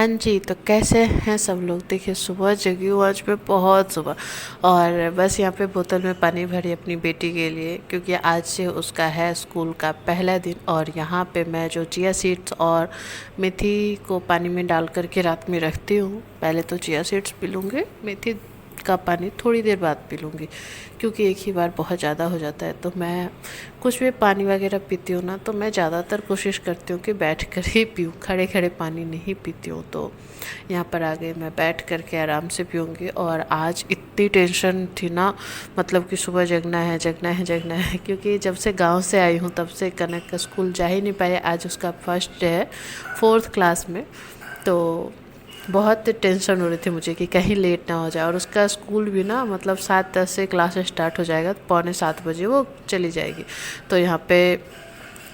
हाँ जी, तो कैसे हैं सब लोग। देखिए सुबह जगी हूँ आज मैं बहुत सुबह, और बस यहाँ पे बोतल में पानी भरी अपनी बेटी के लिए, क्योंकि आज से उसका है स्कूल का पहला दिन। और यहाँ पे मैं जो चिया सीड्स और मेथी को पानी में डाल करके रात में रखती हूँ। पहले तो चिया सीड्स पी लूँगी, मेथी का पानी थोड़ी देर बाद पी लूँगी, क्योंकि एक ही बार बहुत ज़्यादा हो जाता है। तो मैं कुछ भी पानी वगैरह पीती हूँ ना, तो मैं ज़्यादातर कोशिश करती हूँ कि बैठ कर ही पीऊँ, खड़े खड़े पानी नहीं पीती हूँ। तो यहाँ पर आ गए, मैं बैठ कर के आराम से पीऊँगी। और आज इतनी टेंशन थी ना, मतलब कि सुबह जगना है जगना है जगना है, क्योंकि जब से गांव से आई हूँ तब से कनक का स्कूल जा ही नहीं पाए। आज उसका फर्स्ट डे है 4th क्लास में। तो बहुत टेंशन हो रही थी मुझे कि कहीं लेट ना हो जाए। और उसका स्कूल भी ना, मतलब 7:10 से क्लास स्टार्ट हो जाएगा, तो 6:45 वो चली जाएगी। तो यहाँ पे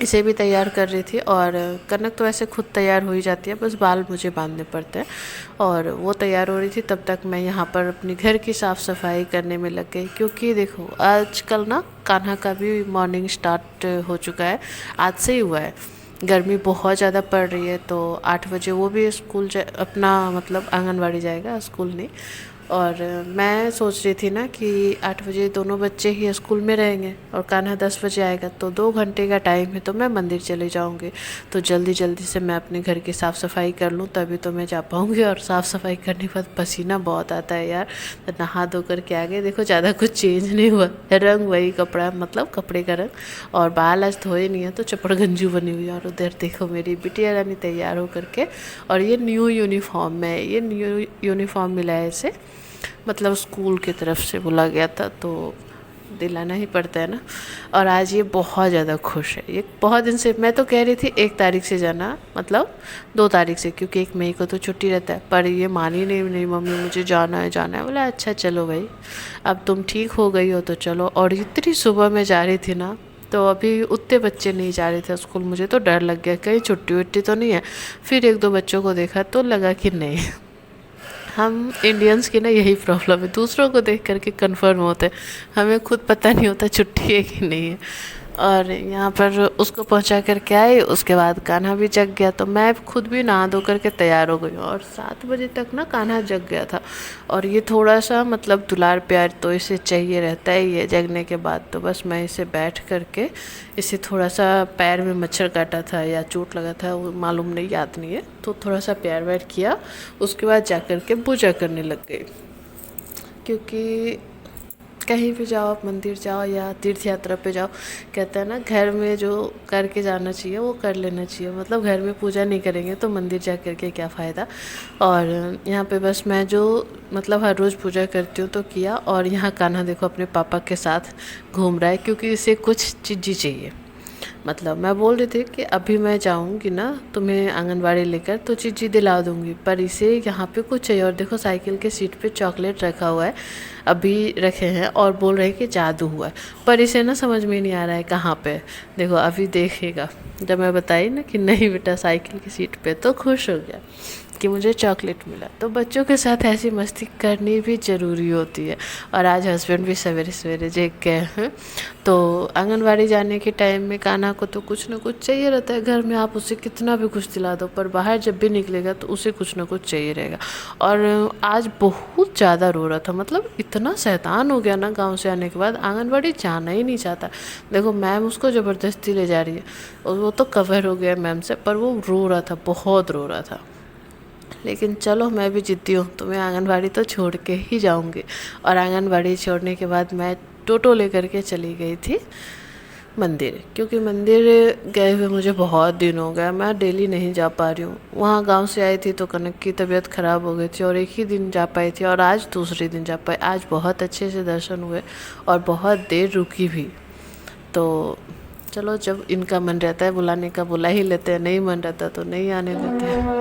इसे भी तैयार कर रही थी। और कनक तो वैसे खुद तैयार हो ही जाती है, बस बाल मुझे बांधने पड़ते हैं। और वो तैयार हो रही थी, तब तक मैं यहाँ पर अपनी घर की साफ़ सफाई करने में लग गई। क्योंकि देखो आजकल ना कान्हा का भी मॉर्निंग स्टार्ट हो चुका है, आज से ही हुआ है। गर्मी बहुत ज़्यादा पड़ रही है, तो 8 बजे वो भी स्कूल अपना मतलब आंगनवाड़ी जाएगा, स्कूल नहीं। और मैं सोच रही थी ना कि 8 बजे दोनों बच्चे ही स्कूल में रहेंगे और कान्हा 10 बजे आएगा, तो 2 घंटे का टाइम है, तो मैं मंदिर चले जाऊंगी। तो जल्दी जल्दी से मैं अपने घर की साफ़ सफाई कर लूँ, तभी तो मैं जा पाऊँगी। और साफ़ सफाई करने के बाद पसीना बहुत आता है यार। तो नहा धो कर के आ गए, देखो ज़्यादा कुछ चेंज नहीं हुआ, रंग वही कपड़ा, मतलब कपड़े का रंग। और बाल आज धोए नहीं है, तो चपड़ गंजू बनी हुई है। और उधर देखो मेरी बिटिया रानी तैयार हो करके, और ये न्यू यूनिफॉर्म में, ये न्यू यूनिफॉर्म मिला है इसे, मतलब स्कूल की तरफ से बोला गया था, तो दिलाना ही पड़ता है ना। और आज ये बहुत ज़्यादा खुश है, ये बहुत दिन से, मैं तो कह रही थी 1 तारीख से जाना, मतलब 2 तारीख से, क्योंकि 1 मई को तो छुट्टी रहता है। पर ये मानी नहीं, नहीं मम्मी मुझे जाना है जाना है। बोला अच्छा चलो भाई, अब तुम ठीक हो गई हो तो चलो। और इतनी सुबह में जा रही थी ना, तो अभी उतने बच्चे नहीं जा रहे थे स्कूल, मुझे तो डर लग गया कहीं छुट्टी वुट्टी तो नहीं है। फिर 1-2 बच्चों को देखा तो लगा कि नहीं, हम इंडियंस की ना यही प्रॉब्लम है, दूसरों को देख करके कंफर्म होते हैं, हमें खुद पता नहीं होता छुट्टी है कि नहीं है। और यहाँ पर उसको पहुँचा करके आई, उसके बाद कान्हा भी जग गया, तो मैं खुद भी नहा धो करके तैयार हो गई हूँ। और 7 बजे तक ना कान्हा जग गया था। और ये थोड़ा सा मतलब दुलार प्यार तो इसे चाहिए रहता है ये जगने के बाद। तो बस मैं इसे बैठ करके, इसे थोड़ा सा पैर में मच्छर काटा था या चोट लगा था, वो मालूम नहीं, याद नहीं है, तो थोड़ा सा प्यार व्यार किया। उसके बाद जा कर के पूजा करने लग गई। क्योंकि कहीं भी जाओ, आप मंदिर जाओ या तीर्थ यात्रा पे जाओ, कहते हैं ना घर में जो करके जाना चाहिए वो कर लेना चाहिए। मतलब घर में पूजा नहीं करेंगे तो मंदिर जा कर के क्या फ़ायदा। और यहाँ पे बस मैं जो मतलब हर रोज़ पूजा करती हूँ तो किया। और यहाँ कान्हा देखो अपने पापा के साथ घूम रहा है, क्योंकि इसे कुछ चीज़ें चाहिए। मतलब मैं बोल रही थी कि अभी मैं जाऊंगी ना तुम्हें आंगनवाड़ी लेकर, तो चीज़ी दिला दूंगी, पर इसे यहाँ पे कुछ चाहिए। और देखो साइकिल के सीट पे चॉकलेट रखा हुआ है, अभी रखे हैं, और बोल रहे हैं कि जादू हुआ है। पर इसे ना समझ में नहीं आ रहा है कहाँ पे। देखो अभी देखेगा, जब मैं बताई ना कि नहीं बेटा साइकिल की सीट पे, तो खुश हो गया कि मुझे चॉकलेट मिला। तो बच्चों के साथ ऐसी मस्ती करनी भी ज़रूरी होती है। और आज हस्बैंड भी सवेरे सवेरे जग गए हैं, तो आंगनवाड़ी जाने के टाइम में कान्हा को तो कुछ ना कुछ चाहिए रहता है। घर में आप उसे कितना भी कुछ दिला दो, पर बाहर जब भी निकलेगा तो उसे कुछ ना कुछ चाहिए रहेगा। और आज बहुत ज़्यादा रो रहा था, मतलब इतना शैतान हो गया ना, गाँव से आने के बाद आंगनवाड़ी जाना ही नहीं चाहता। देखो मैम उसको ज़बरदस्ती ले जा रही है, और वो तो कवर हो गया मैम से, पर वो रो रहा था, बहुत रो रहा था। लेकिन चलो मैं भी जिद्दी हूँ, तो मैं आंगनवाड़ी तो छोड़ के ही जाऊँगी। और आंगनवाड़ी छोड़ने के बाद मैं टोटो लेकर के चली गई थी मंदिर, क्योंकि मंदिर गए हुए मुझे बहुत दिन हो गया, मैं डेली नहीं जा पा रही हूँ। वहाँ गांव से आई थी तो कनक की तबीयत ख़राब हो गई थी, और एक ही दिन जा पाई थी, और आज दूसरे दिन जा पाई। आज बहुत अच्छे से दर्शन हुए और बहुत देर रुकी भी। तो चलो, जब इनका मन रहता है बुलाने का बुला ही लेते हैं, नहीं मन रहता तो नहीं आने देते हैं।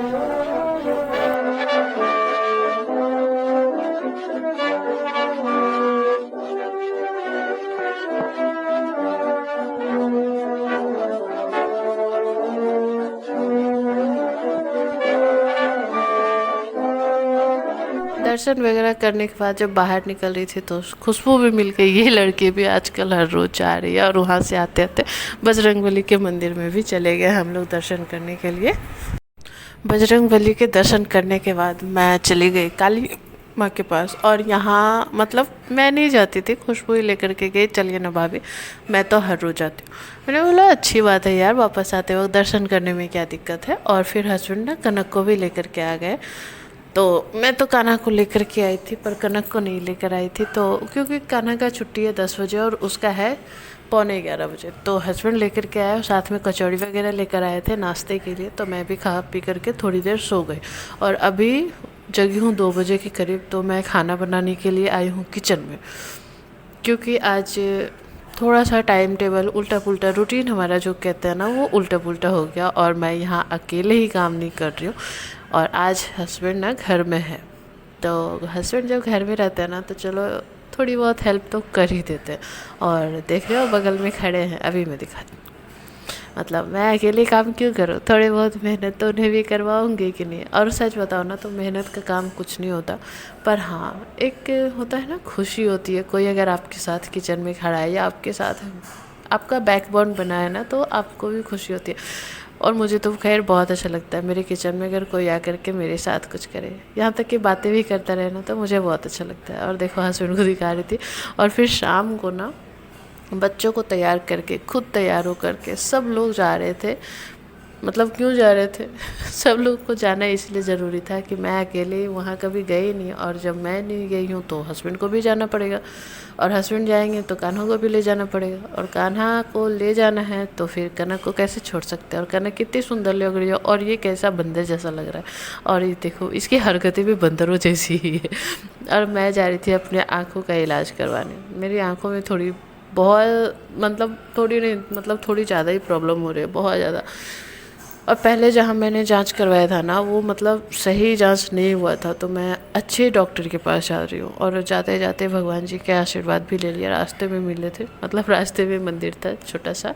दर्शन वगैरह करने के बाद जब बाहर निकल रही थी तो खुशबू भी मिल गई। ये लड़की भी आजकल हर रोज़ जा रही है। और वहाँ से आते आते बजरंगबली के मंदिर में भी चले गए हम लोग दर्शन करने के लिए। बजरंग बली के दर्शन करने के बाद मैं चली गई काली माँ के पास। और यहाँ मतलब मैं नहीं जाती थी, खुशबू ही लेकर के गई, चलिए ना भाभी, मैं तो हर रोज़ जाती हूँ। मैंने बोला अच्छी बात है यार, वापस आते वक्त दर्शन करने में क्या दिक्कत है। और फिर हस्बैंड ना कनक को भी लेकर के आ गए। तो मैं तो कान्हा को लेकर के आई थी पर कनक को नहीं लेकर आई थी, तो क्योंकि कान्हा का छुट्टी है 10 बजे और उसका है 11:45 बजे। तो हस्बैंड लेकर के आए, साथ में कचौड़ी वगैरह लेकर आए थे नाश्ते के लिए। तो मैं भी खा पी करके थोड़ी देर सो गई और अभी जगी हूँ 2 बजे के करीब। तो मैं खाना बनाने के लिए आई हूँ किचन में, क्योंकि आज थोड़ा सा टाइम टेबल उल्टा पुल्टा, रूटीन हमारा जो कहते हैं ना वो उल्टा पुल्टा हो गया और मैं यहाँ अकेले ही काम नहीं कर रही हूँ। और आज हस्बैंड ना घर में है, तो हस्बैंड जब घर में रहते हैं ना तो चलो थोड़ी बहुत हेल्प तो कर ही देते हैं। और देख रहे हो बगल में खड़े हैं, अभी मैं दिखाती हूँ। मतलब मैं अकेले काम क्यों करूँ, थोड़ी बहुत मेहनत तो उन्हें भी करवाऊँगी कि नहीं। और सच बताओ ना तो मेहनत का काम कुछ नहीं होता, पर हाँ एक होता है ना, खुशी होती है। कोई अगर आपके साथ किचन में खड़ा है या आपके साथ आपका बैकबोन बना है ना, तो आपको भी खुशी होती है। और मुझे तो खैर बहुत अच्छा लगता है मेरे किचन में अगर कोई आकर के मेरे साथ कुछ करे, यहाँ तक कि बातें भी करता रहे ना, तो मुझे बहुत अच्छा लगता है। और देखो हस्बैंड को दिखा रही थी। और फिर शाम को ना बच्चों को तैयार करके, खुद तैयार होकर के सब लोग जा रहे थे। मतलब क्यों जा रहे थे सब लोग को जाना इसलिए ज़रूरी था कि मैं अकेले वहाँ कभी गई नहीं, और जब मैं नहीं गई हूँ तो हस्बैंड को भी जाना पड़ेगा, और हस्बैंड जाएंगे तो कान्हा को भी ले जाना पड़ेगा। और कान्हा को ले जाना है तो फिर कनक को कैसे छोड़ सकते हैं। और कनक कितनी सुंदर लग रही है, और ये कैसा बंदर जैसा लग रहा है। और ये देखो इसकी हरकतें भी बंदरों जैसी ही है। और मैं जा रही थी अपने आँखों का इलाज करवाने। मेरी आँखों में थोड़ी बहुत मतलब थोड़ी नहीं, मतलब थोड़ी ज़्यादा ही प्रॉब्लम हो रही है, बहुत ज़्यादा। और पहले जहाँ मैंने जांच करवाया था ना वो मतलब सही जांच नहीं हुआ था, तो मैं अच्छे डॉक्टर के पास जा रही हूँ। और जाते जाते भगवान जी के आशीर्वाद भी ले लिया, रास्ते में मिले थे, मतलब रास्ते में मंदिर था छोटा सा,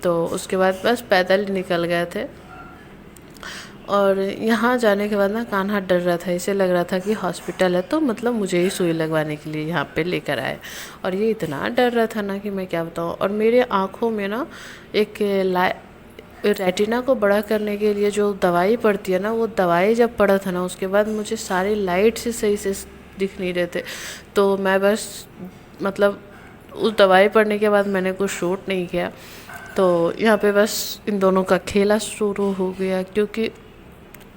तो उसके बाद बस पैदल निकल गए थे। और यहाँ जाने के बाद ना कान्हा डर रहा था, इसे लग रहा था कि हॉस्पिटल है, तो मतलब मुझे ही सुई लगवाने के लिए यहाँ पे लेकर आए। और ये इतना डर रहा था ना कि मैं क्या बताऊँ। और मेरे आँखों में ना एक रेटिना को बड़ा करने के लिए जो दवाई पड़ती है ना, वो दवाई जब पड़ा था ना उसके बाद मुझे सारे लाइट से सही से दिख नहीं रहे थे। तो मैं बस मतलब उस दवाई पड़ने के बाद मैंने कुछ शूट नहीं किया। तो यहाँ पे बस इन दोनों का खेला शुरू हो गया, क्योंकि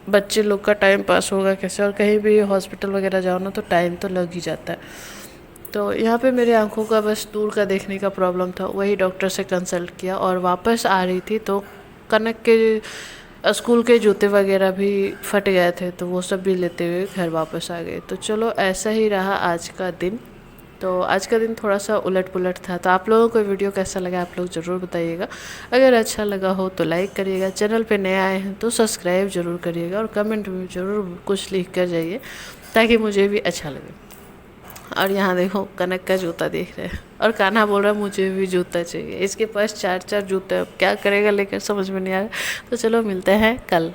बच्चे लोग का टाइम पास होगा कैसे। और कहीं भी हॉस्पिटल वगैरह जाओ ना तो टाइम तो लग ही जाता है। तो यहाँ पे मेरे आंखों का बस दूर का देखने का प्रॉब्लम था, वही डॉक्टर से कंसल्ट किया। और वापस आ रही थी तो कनक के स्कूल के जूते वगैरह भी फट गए थे, तो वो सब भी लेते हुए घर वापस आ गए। तो चलो ऐसा ही रहा आज का दिन। तो आज का दिन थोड़ा सा उलट पुलट था। तो आप लोगों को वीडियो कैसा लगा आप लोग ज़रूर बताइएगा। अगर अच्छा लगा हो तो लाइक करिएगा, चैनल पे नए आए हैं तो सब्सक्राइब ज़रूर करिएगा, और कमेंट में ज़रूर कुछ लिख कर जाइए ताकि मुझे भी अच्छा लगे। और यहाँ देखो कनक का जूता देख रहे हैं, और कान्हा बोल रहा है मुझे भी जूता चाहिए। इसके पास 4-4 जूते, अब क्या करेगा लेकर समझ में नहीं आ रहा। तो चलो मिलते हैं कल।